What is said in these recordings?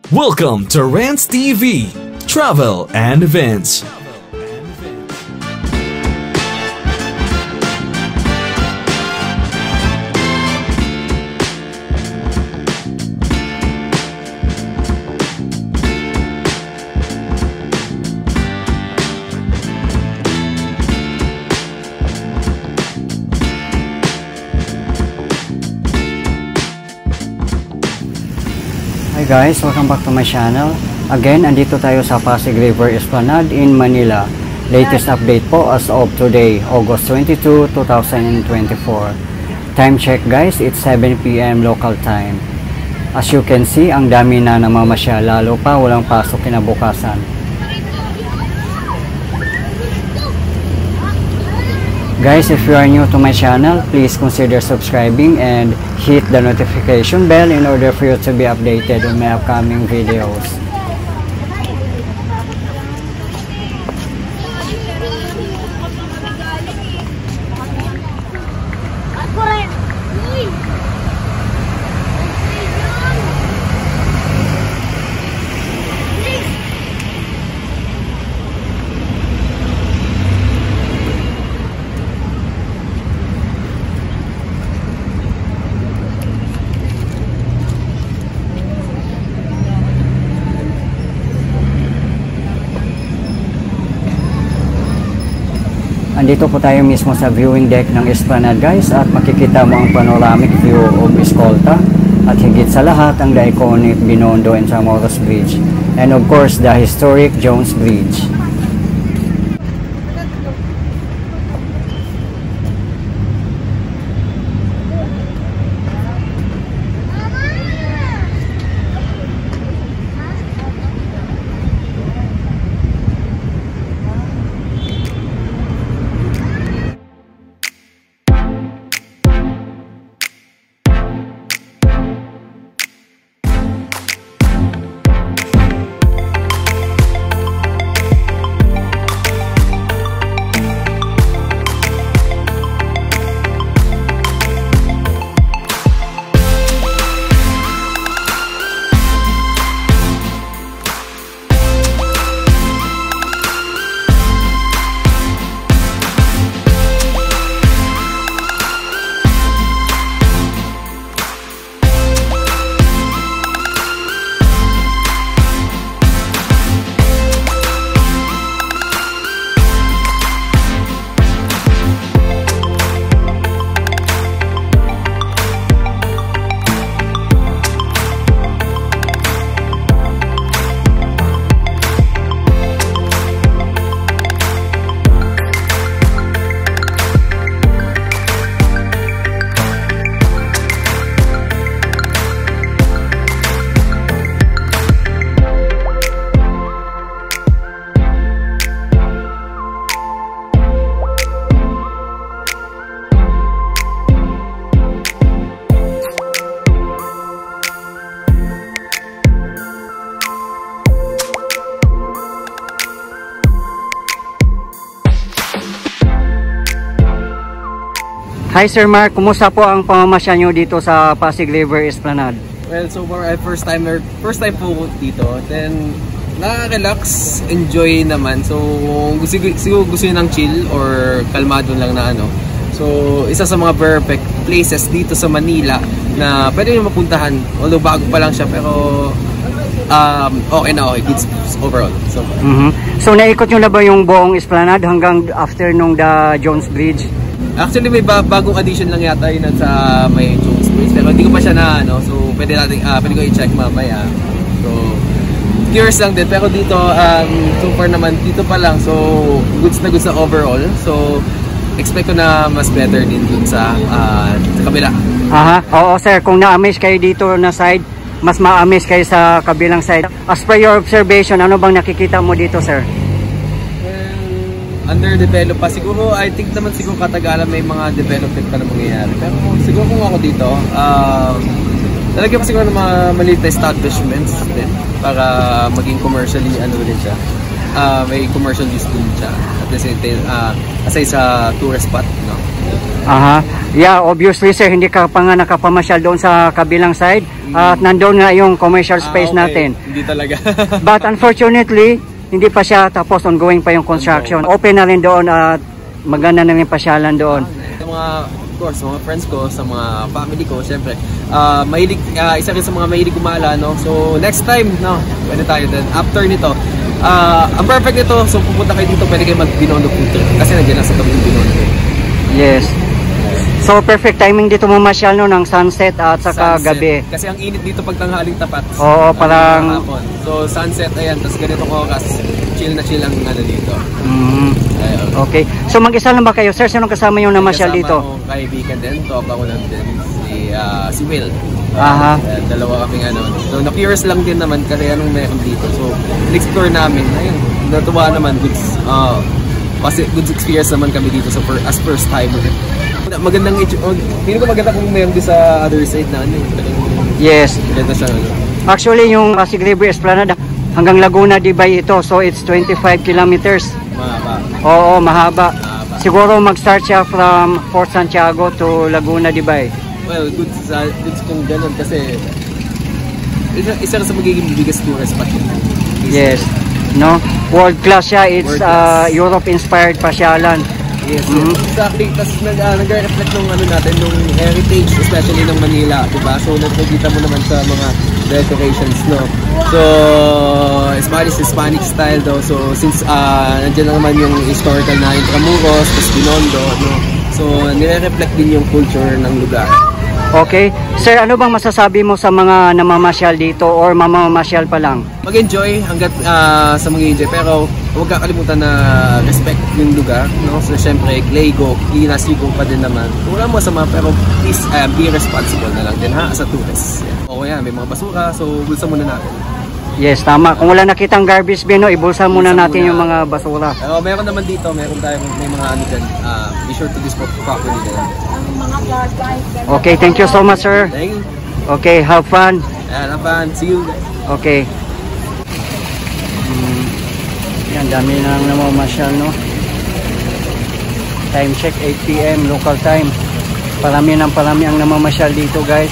Welcome to Rants TV, Travel and Events. Hi guys, welcome back to my channel. Again, andito tayo sa Pasig River Esplanade in Manila. Latest update po as of today, August 22, 2024. Time check guys, it's 7 PM local time. As you can see, ang dami na namamasya, lalo pa walang pasok kinabukasan. Guys, if you are new to my channel, please consider subscribing and hit the notification bell in order for you to be updated on my upcoming videos. Andito po tayo mismo sa viewing deck ng Esplanade guys, at makikita mo ang panoramic view of Escolta at higit sa lahat ang the iconic Binondo and Intramuros Bridge, and of course the historic Jones Bridge. Hi Sir Mark, kumusta po ang pamamasya nyo dito sa Pasig River Esplanade? Well, so far first time po dito. Then nakaka-relax, enjoy naman. So siguro gusto niyo ng chill or kalmado lang na ano. So isa sa mga perfect places dito sa Manila na pwede niyo mapuntahan. Although bago pa lang siya, pero okay na okay, good overall. So So naikot nyo na ba yung buong Esplanade hanggang after nung the Jones Bridge? Actually may bagong addition lang yata yun sa may Jones Bridge, pero hindi ko pa siya na ano, so pwede ko i-check mamaya. So curious lang din, pero dito so far naman dito pa lang, so goods na overall. So expect ko na mas better din dun sa kabila. Oo sir, kung na-amaze kayo dito na side, mas ma-amaze kayo sa kabilang side. As per your observation, ano bang nakikita mo dito sir? Underdeveloped pa siguro. I think naman siguro katagalan may mga development pa na mangyayari, pero siguro kung ako dito talagyan pa siguro ng mga maliit na establishments din para maging commercially ano rin siya. may commercial use din siya. At the same time, aside sa tourist spot, no? Aha. Yeah, obviously sir, hindi ka pa nga nakapamasyal doon sa kabilang side. At nandoon nga yung commercial space okay. natin. Hindi talaga. But unfortunately, hindi pa siya tapos, ongoing pa yung construction. Open na rin doon at maganda na rin pasyalan doon. Sa mga, of course, mga friends ko, sa mga family ko, syempre, mahilig, isa rin sa mga mahilig gumala, no? So, next time, no, pwede tayo din. After nito, ang perfect nito, so pupunta kayo dito, pwede kayo mag-Binondo food trip. Kasi nandiyan lang sa tabi yung Binondo. Yes. So, perfect timing dito mamasyal no, ng sunset at saka Sunset. gabi. Kasi ang init dito pag tanghaling tapat. Oo, parang... hapon. So, sunset, ayan, tapos ganito ko, chill na chill ang ano dito. Ayun. Okay. So, mag-isa lang ba kayo? Sir, sinong kasama yung namasyal dito? Kasama akong kaibigan din, tropa ko lang din, si Will. Aha. Dalawa kaming ano. So, na-curious lang din naman kasi anong meron dito. So, in-explore namin. Ayun, natuwa naman. Kasi good experience naman kami dito so as first timer. Magandang feeling ko maganda kung meron din sa other side na ano. Yes. Maganda siya. Actually, yung Pasig River Esplanade hanggang Laguna Dibay ito. So, it's 25 kilometers. Mahaba. Oo, mahaba. Siguro mag-start siya from Fort Santiago to Laguna Dibay. Well, good kung ganun kasi isa sa magiging biggest tourist spot. Yes. No? World class siya. It's Europe-inspired pasyalan. Yes, exactly. Tapos nag-reflect nung ano natin, nung heritage, especially ng Manila, diba? So, nakikita mo naman sa mga decorations, no? So, Spanish style daw. So, since nandiyan naman yung historical na Intramuros, tapos Binondo, no? So, nire-reflect din yung culture ng lugar. Okay. Sir, ano bang masasabi mo sa mga namamasyal dito or mamamasyal pa lang? Mag-enjoy hanggat sa mag-enjoy, pero huwag kakalimutan na respect yung lugar, no? So, syempre, linas yung pa din naman. Wala mo sama, pero please be responsible na lang din, ha? As a tourist. Yeah. O yan, may mga basura, so bulsa muna natin. Yes, tama. Kung wala nakitang garbage bin, no, ibulsa muna natin yung mga basura. Meron naman dito, may mga ano dyan. Be sure to dispose properly din. Okay, thank you so much, sir. Thank you. Okay, have fun. Yeah, have fun. See you. Okay. Yan, dami nang namamasyal, no? Time check, 8 PM, local time. Parami ang namamasyal dito, guys.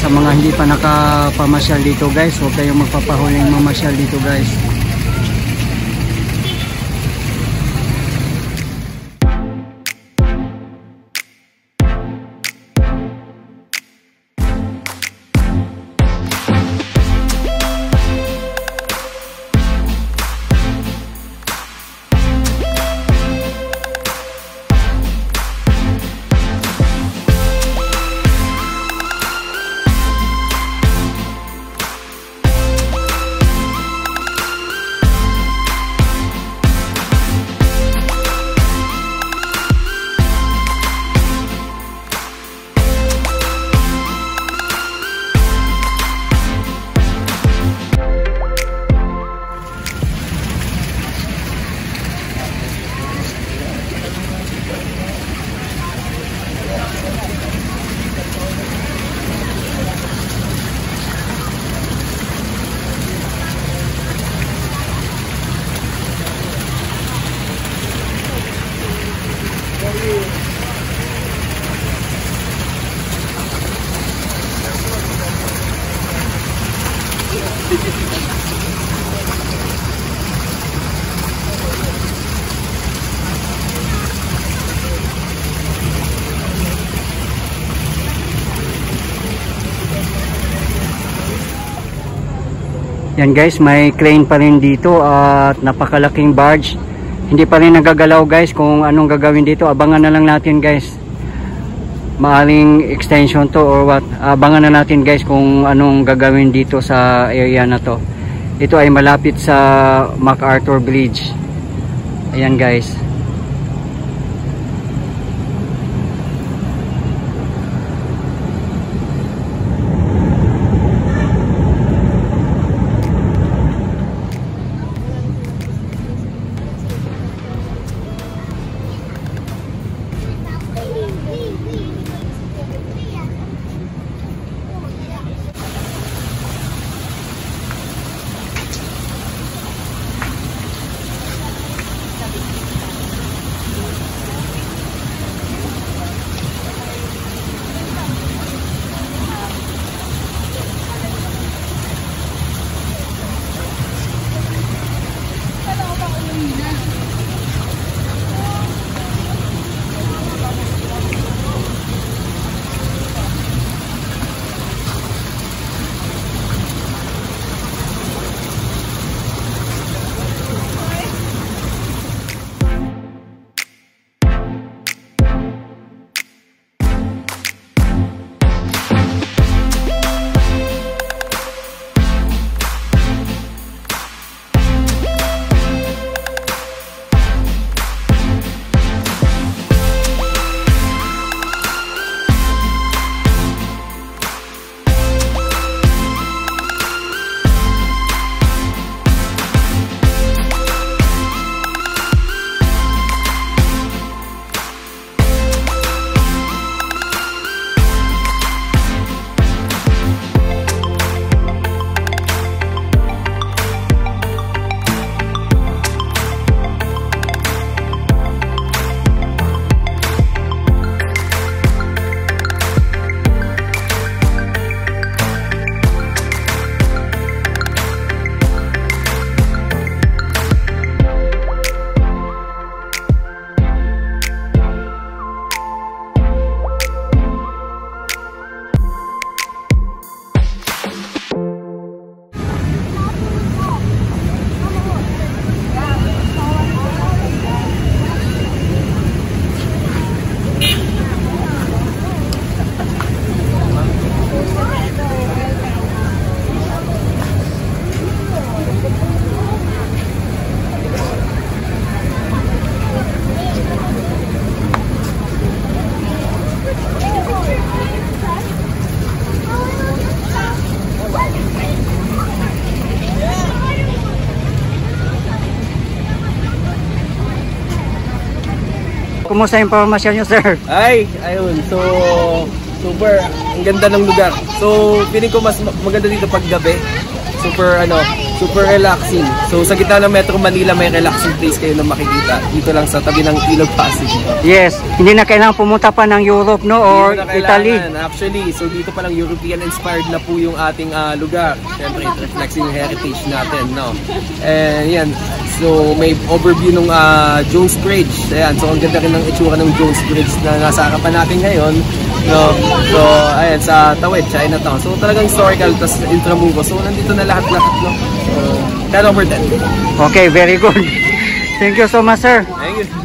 Sa mga hindi pa nakapamasyal dito, guys, huwag kayong magpapahuling mamasyal dito, guys. Yan guys, may crane pa rin dito at napakalaking barge. Hindi pa rin nagagalaw guys. Kung anong gagawin dito, abangan na lang natin guys. Maaring extension to or what. Abangan na natin guys kung anong gagawin dito sa area na to. Ito ay malapit sa MacArthur Bridge. Ayan guys. kumusta yung pamasyal nyo, sir? Ay, ayun. So, super, ang ganda ng lugar. So, feeling ko mas maganda dito pag gabi. Super relaxing. So, sa gitna ng Metro Manila, may relaxing place kayo na makikita. Dito lang sa tabi ng Ilog Pasig. Yes, hindi na kailangan pumunta pa ng Europe, no? Or Italy. Actually, so dito pa lang European-inspired na po yung ating lugar. Siyempre, it reflects yung heritage natin, no? And yan, so may overview ng Jones Bridge. Ayan, so ang ganda rin ng itsura ng Jones Bridge na nasa harapan natin ngayon. No? So, ayan, sa Tawid, Chinatown. So, talagang historical, tas Intramuros. So, nandito na lahat-lahat, no? So, 10 over 10. Okay, very good. Thank you so much, sir. Thank you.